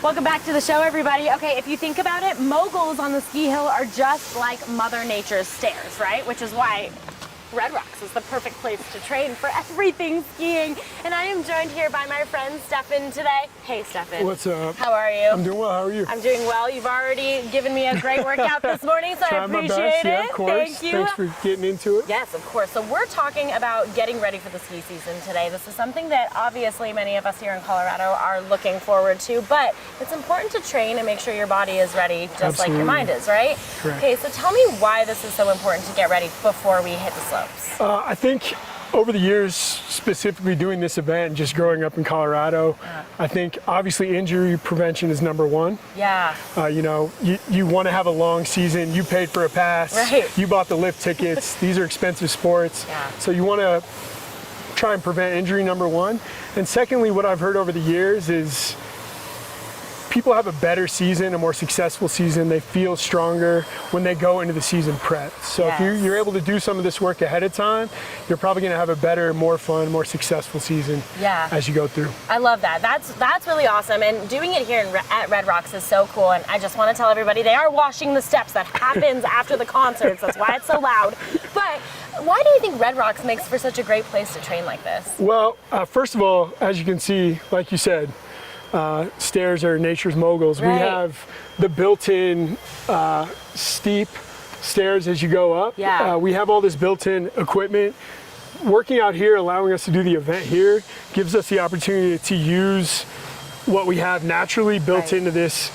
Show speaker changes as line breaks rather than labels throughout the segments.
Welcome back to the show, everybody. Okay, if you think about it, moguls on the ski hill are just like Mother Nature's stairs, right? Which is why Red Rocks is the perfect place to train for everything skiing. And I am joined here by my friend Stefan today. Hey, Stefan.
What's up?
How are you?
I'm doing well. How are you?
I'm doing well. You've already given me a great workout this morning, so I appreciate it.
Yeah, of course.
Thank you.
Thanks for getting into it.
Yes, of course. So we're talking about getting ready for the ski season today. This is something that obviously many of us here in Colorado are looking forward to, but it's important to train and make sure your body is ready just like your mind is, right?
Correct.
Okay, so tell me why this is so important to get ready before we hit the slopes.
I think over the years, specifically doing this event and just growing up in Colorado, I think obviously injury prevention is number one.
Yeah.
You know, you want to have a long season. You paid for a pass.
Right.
You bought the lift tickets. These are expensive sports.
Yeah.
So you want to try and prevent injury, number one. And secondly, what I've heard over the years is people have a better season, a more successful season. They feel stronger when they go into the season prep. So
Yes.
if you're able to do some of this work ahead of time, you're probably going to have a better, more fun, more successful season as you go through.
I love that. That's really awesome. And doing it here at Red Rocks is so cool. And I just want to tell everybody they are washing the steps. That happens after the concerts. That's why it's so loud. But why do you think Red Rocks makes for such a great place to train like this?
Well, first of all, as you can see, like you said, stairs are nature's moguls.
Right.
We have the built-in steep stairs as you go up.
Yeah.
We have all this built-in equipment. Working out here, allowing us to do the event here, gives us the opportunity to use what we have naturally built into this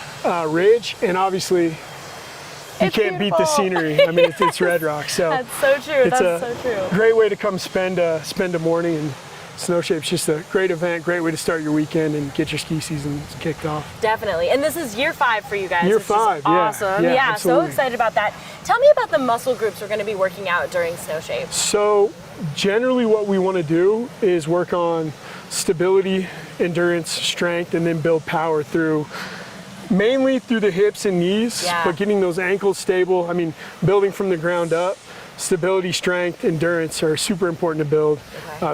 ridge, and obviously you can't beat the scenery. I mean, it's Red Rocks, so
That's so true.
it's
That's so true.
great way to come spend a morning. And SnowShape's just a great event, great way to start your weekend and get your ski season kicked off.
Definitely. And this is year 5 for you guys.
Year
which
5,
is awesome.
yeah,
so
absolutely.
excited about that. Tell me about the muscle groups we're going to be working out during SnowShape.
So generally what we want to do is work on stability, endurance, strength, and then build power mainly through the hips and knees, but getting those ankles stable. I mean, building from the ground up. Stability, strength, endurance are super important to build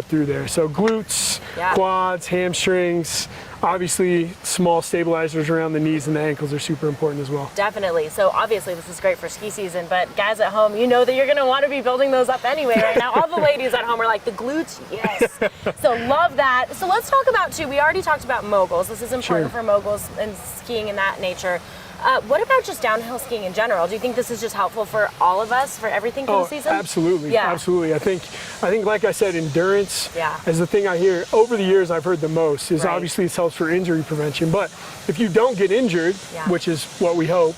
through there. So glutes, quads, hamstrings, obviously small stabilizers around the knees and the ankles are super important as well.
Definitely. So obviously this is great for ski season, but guys at home, you know that you're going to want to be building those up anyway right now. All the ladies at home are like, the glutes, yes. So love that. So let's talk about we already talked about moguls. This is important for moguls and skiing in that nature. What about just downhill skiing in general? Do you think this is just helpful for all of us, for everything for the season?
Absolutely, absolutely. I think, like I said, endurance is the thing I hear over the years. I've heard the most is obviously it helps for injury prevention. But if you don't get injured, which is what we hope,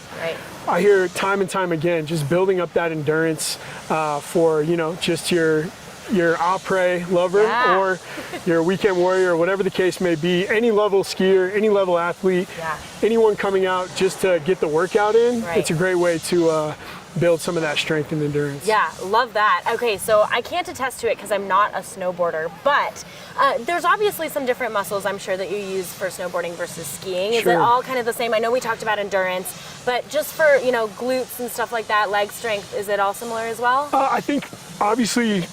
I hear time and time again, just building up that endurance for just your après lover or your weekend warrior, or whatever the case may be, any level skier, any level athlete, anyone coming out just to get the workout in, it's a great way to build some of that strength and endurance. Yeah,
love that. Okay, so I can't attest to it because I'm not a snowboarder, but there's obviously some different muscles I'm sure that you use for snowboarding versus skiing. Is it all kind of the same? I know we talked about endurance, but just for, glutes and stuff like that, leg strength, is it all similar as well?
I think obviously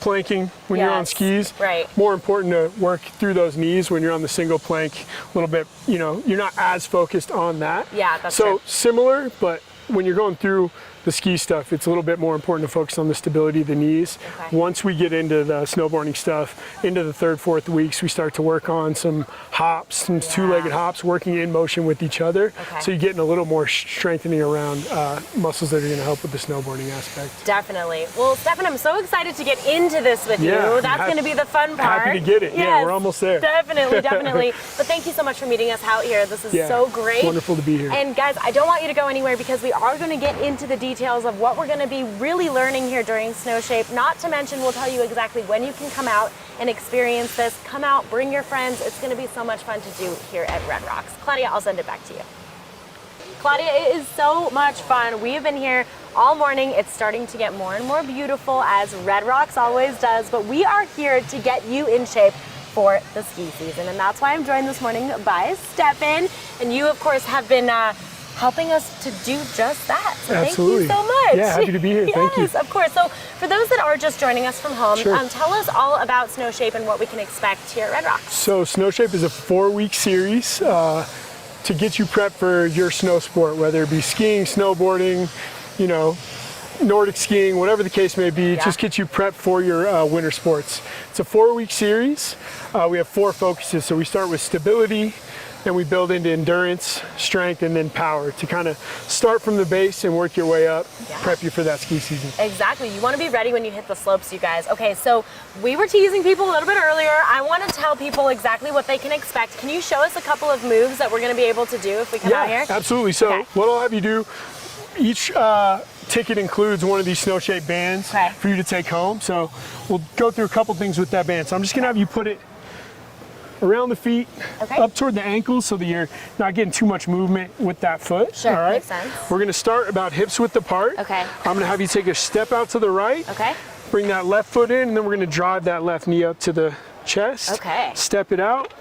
planking when you're on skis. More important to work through those knees when you're on the single plank a little bit, you're not as focused on that.
Yeah, that's
true. So similar, but when you're going through the ski stuff, it's a little bit more important to focus on the stability of the knees. Once we get into the snowboarding stuff, into the 3rd, 4th weeks, we start to work on some hops, some two-legged hops, working in motion with each other. So you're getting a little more strengthening around muscles that are going to help with the snowboarding aspect.
Definitely. Well, Stefan, I'm so excited to get into this with you. That's going to be the fun part.
Happy to get it. Yeah, we're almost there.
Definitely, definitely. But thank you so much for meeting us out here. This is so great.
It's wonderful to be here.
And guys, I don't want you to go anywhere because we are going to get into the details of what we're going to be really learning here during SnowShape. Not to mention, we'll tell you exactly when you can come out and experience this. Come out, bring your friends. It's going to be so much fun to do here at Red Rocks. Claudia, I'll send it back to you. Claudia, it is so much fun. We have been here all morning. It's starting to get more and more beautiful, as Red Rocks always does, but we are here to get you in shape for the ski season, and that's why I'm joined this morning by Stefan, and you of course have been helping us to do just that. So
Absolutely.
Thank you so much.
Yeah, happy to be here. Thank you.
Yes, of course. So for those that are just joining us from home, tell us all about SnowShape and what we can expect here at Red Rocks.
So SnowShape is a 4-week series. to get you prepped for your snow sport, whether it be skiing, snowboarding, you know, Nordic skiing, whatever the case may be. Just get you prepped for your winter sports. It's a 4-week series. We have 4 focuses. So we start with stability, then we build into endurance, strength, and then power to kind of start from the base and work your way up, prep you for that ski season.
Exactly. You want to be ready when you hit the slopes, you guys. Okay, so we were teasing people a little bit earlier. I want to tell people exactly what they can expect. Can you show us a couple of moves that we're going to be able to do if we come out here?
Absolutely. So what I'll have you do, each ticket includes one of these SnowShape bands for you to take home. So we'll go through a couple things with that band. So I'm just gonna have you put it around the feet, up toward the ankles, so that you're not getting too much movement with that foot.
Sure,
all right?
makes sense.
We're gonna start about hips width apart.
Okay.
I'm gonna have you take a step out to the right.
Okay.
Bring that left foot in, and then we're gonna drive that left knee up to the chest.
Okay.
Step it out.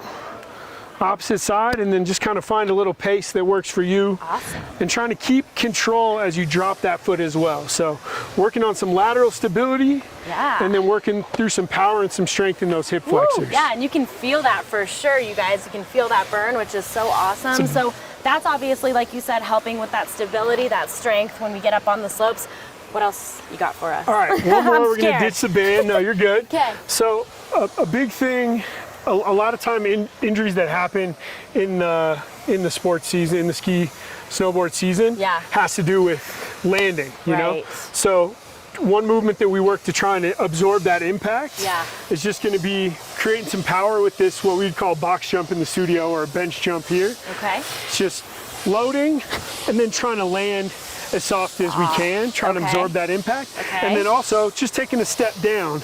Opposite side, and then just kind of find a little pace that works for you.
Awesome.
And trying to keep control as you drop that foot as well. So working on some lateral stability, and then working through some power and some strength in those hip flexors.
Yeah, and you can feel that for sure, you guys. You can feel that burn, which is so awesome. So that's obviously, like you said, helping with that stability, that strength when we get up on the slopes. What else you got for us?
All right, one more. We're gonna ditch the band. No, you're good.
Okay.
So a big thing, a lot of time injuries that happen in the sports season, in the ski snowboard season, has to do with landing, you know? So one movement that we work to try and absorb that impact is just going to be creating some power with this, what we'd call box jump in the studio, or a bench jump here.
Okay.
It's just loading and then trying to land as soft as we can, trying to absorb that impact. And then also just taking a step down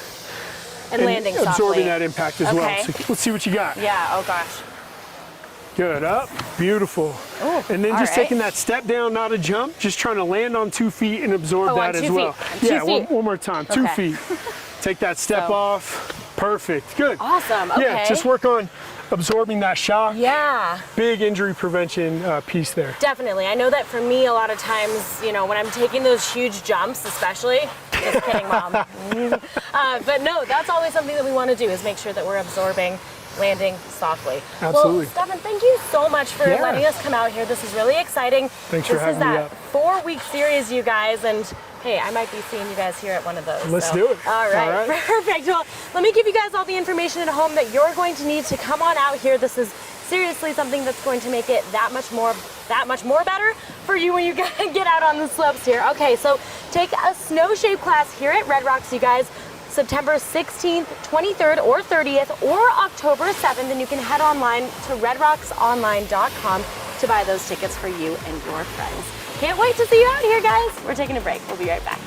and landing softly.
Absorbing that impact as well. So let's see what you got.
Yeah, oh gosh.
Good, up, beautiful.
Ooh,
and then just taking that step down, not a jump, just trying to land on 2 feet and absorb that as well. Yeah, one more time, 2 feet. Take that step off, perfect, good.
Awesome, okay.
Yeah, just work on absorbing that shock.
Yeah.
Big injury prevention piece there.
Definitely, I know that for me a lot of times, you know, when I'm taking those huge jumps especially, just kidding, Mom. But no, that's always something that we want to do, is make sure that we're absorbing, landing softly.
Absolutely.
Well, Stefan, thank you so much for letting us come out here. This is really exciting.
Thanks for having me up.
This is that 4-week series, you guys, and hey, I might be seeing you guys here at one of those.
Let's do it.
All right, perfect. Well, let me give you guys all the information at home that you're going to need to come on out here. This is seriously something that's going to make it that much more better for you when you get out on the slopes here. Okay, so take a SnowShape class here at Red Rocks, you guys, September 16th, 23rd, or 30th, or October 7th, and you can head online to redrocksonline.com to buy those tickets for you and your friends. Can't wait to see you out here, guys. We're taking a break. We'll be right back.